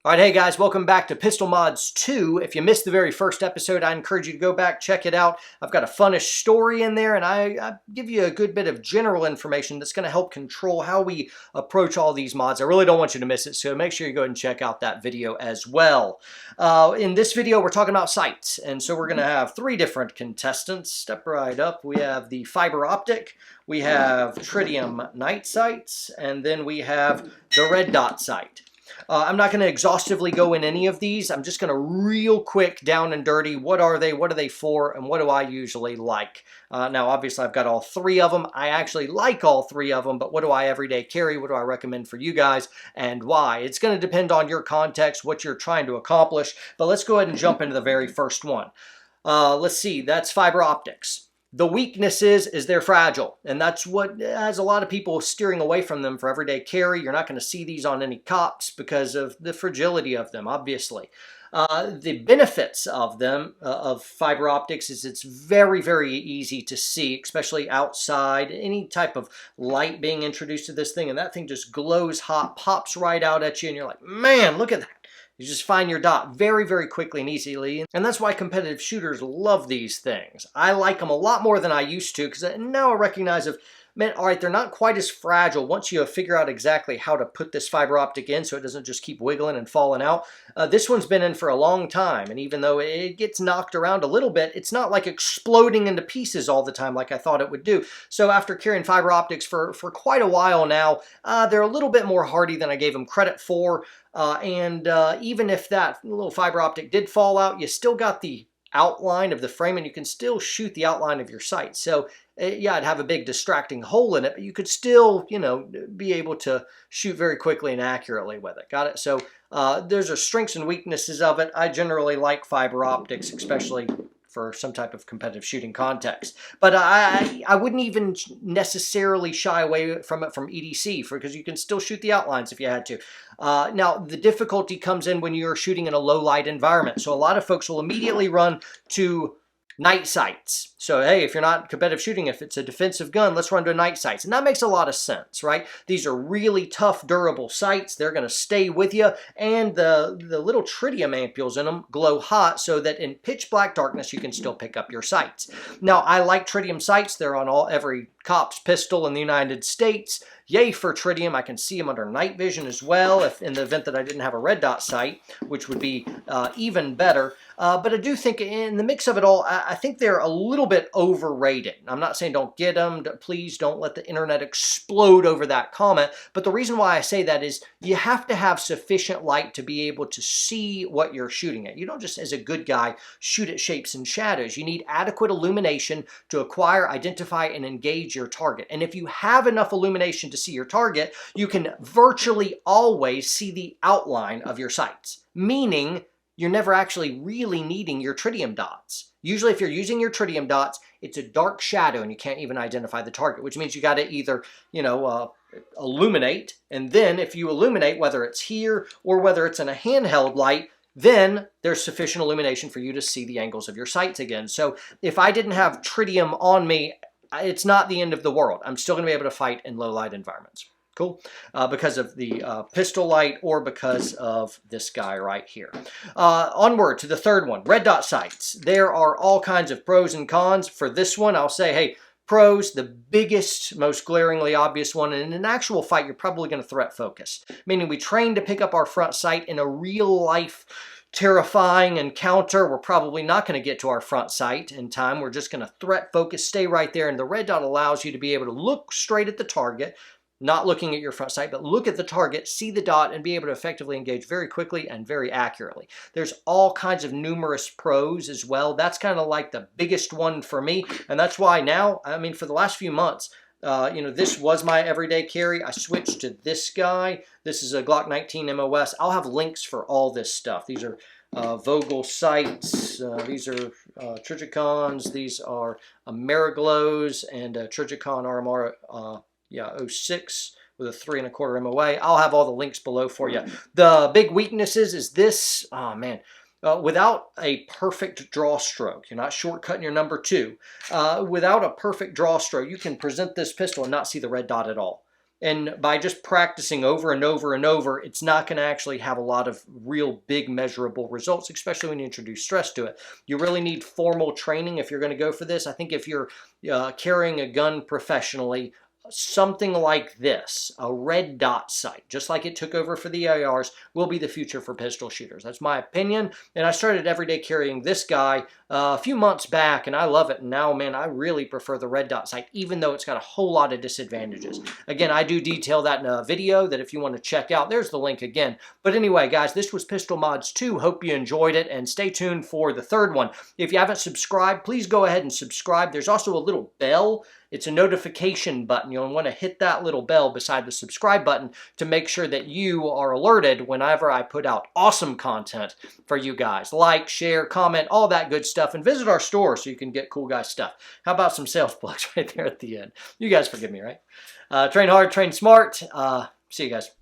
All right, hey guys, welcome back to Pistol Mods 2. If you missed the very first episode, I encourage you to go back, check it out. I've got a funnish story in there, and I give you a good bit of general information that's going to help control how we approach all these mods. I really don't want you to miss it, so make sure you go ahead and check out that video as well. In this video, we're talking about sights, and so we're going to have three different contestants. Step right up. We have the fiber optic, we have Tritium Night Sights, and then we have the red dot sight. I'm not going to exhaustively go in any of these. I'm just going to real quick down and dirty. What are they for, and what do I usually like? Now, obviously, I've got all three of them. I actually like all three of them, but what do I everyday carry? What do I recommend for you guys, and why? It's going to depend on your context, what you're trying to accomplish, but let's go ahead and jump into the very first one. Let's see. That's fiber optics. The weakness is they're fragile, and that's what has a lot of people steering away from them for everyday carry. You're not going to see these on any cops because of the fragility of them, obviously. The benefits of them, of fiber optics, is it's very, very easy to see, especially outside. Any type of light being introduced to this thing, and that thing just glows hot, pops right out at you, and you're like, man, look at that. You just find your dot very, very quickly and easily. And that's why competitive shooters love these things. I like them a lot more than I used to, because now I recognize man, all right, they're not quite as fragile once you figure out exactly how to put this fiber optic in so it doesn't just keep wiggling and falling out. This one's been in for a long time, and even though it gets knocked around a little bit, it's not like exploding into pieces all the time like I thought it would do. So after carrying fiber optics for quite a while now, they're a little bit more hardy than I gave them credit for. Even if that little fiber optic did fall out, you still got the outline of the frame, and you can still shoot the outline of your sight. So yeah, it'd have a big distracting hole in it, but you could still, be able to shoot very quickly and accurately with it. Got it? So there's strengths and weaknesses of it. I generally like fiber optics, especially for some type of competitive shooting context. But I wouldn't even necessarily shy away from it from EDC, because you can still shoot the outlines if you had to. Now, the difficulty comes in when you're shooting in a low light environment. So a lot of folks will immediately run to night sights. So, hey, if you're not competitive shooting, if it's a defensive gun, let's run to night sights. And that makes a lot of sense, right? These are really tough, durable sights. They're going to stay with you. And the little tritium ampules in them glow hot so that in pitch black darkness, you can still pick up your sights. Now, I like tritium sights. They're on every cop's pistol in the United States. Yay for tritium. I can see them under night vision as well, if in the event that I didn't have a red dot sight, which would be even better. But I do think in the mix of it all, I think they're a little bit overrated. I'm not saying don't get them. Please don't let the internet explode over that comment. But the reason why I say that is you have to have sufficient light to be able to see what you're shooting at. You don't just, as a good guy, shoot at shapes and shadows. You need adequate illumination to acquire, identify, and engage your target. And if you have enough illumination to see your target, you can virtually always see the outline of your sights, meaning you're never actually really needing your tritium dots. Usually if you're using your tritium dots, it's a dark shadow and you can't even identify the target, which means you got to either, illuminate, and then if you illuminate, whether it's here or whether it's in a handheld light, then there's sufficient illumination for you to see the angles of your sights again. So if I didn't have tritium on me, it's not the end of the world. I'm still going to be able to fight in low light environments. Cool. Because of the pistol light or because of this guy right here. Onward to the third one, red dot sights. There are all kinds of pros and cons. For this one, I'll say, hey, pros, the biggest, most glaringly obvious one, and in an actual fight, you're probably going to threat focus. Meaning we train to pick up our front sight in a real life terrifying encounter. We're probably not going to get to our front sight in time. We're just going to threat focus, stay right there, and the red dot allows you to be able to look straight at the target, not looking at your front sight, but look at the target, see the dot, and be able to effectively engage very quickly and very accurately. There's all kinds of numerous pros as well. That's kind of like the biggest one for me, and that's why now, for the last few months, this was my everyday carry. I switched to this guy. This is a Glock 19 MOS. I'll have links for all this stuff. These are Vogel sights. These are Trijicons. These are Mariglows and Trijicon RMR 06 with a 3 1/4 MOA. I'll have all the links below for you. The big weaknesses is this. Oh, man. Without a perfect draw stroke, you're not shortcutting your number 2. Without a perfect draw stroke, you can present this pistol and not see the red dot at all. And by just practicing over and over and over, it's not going to actually have a lot of real big measurable results, especially when you introduce stress to it. You really need formal training if you're going to go for this. I think if you're carrying a gun professionally, something like this, a red dot sight, just like it took over for the ARs, will be the future for pistol shooters. That's my opinion. And I started everyday carrying this guy a few months back, and I love it. And now, man, I really prefer the red dot sight, even though it's got a whole lot of disadvantages. Again, I do detail that in a video that if you want to check out, there's the link again. But anyway, guys, this was Pistol Mods 2. Hope you enjoyed it, and stay tuned for the third one. If you haven't subscribed, please go ahead and subscribe. There's also a little bell. It's a notification button. You'll want to hit that little bell beside the subscribe button to make sure that you are alerted whenever I put out awesome content for you guys. Like, share, comment, all that good stuff, and visit our store so you can get cool guy stuff. How about some sales plugs right there at the end? You guys forgive me, right? Train hard, train smart. See you guys.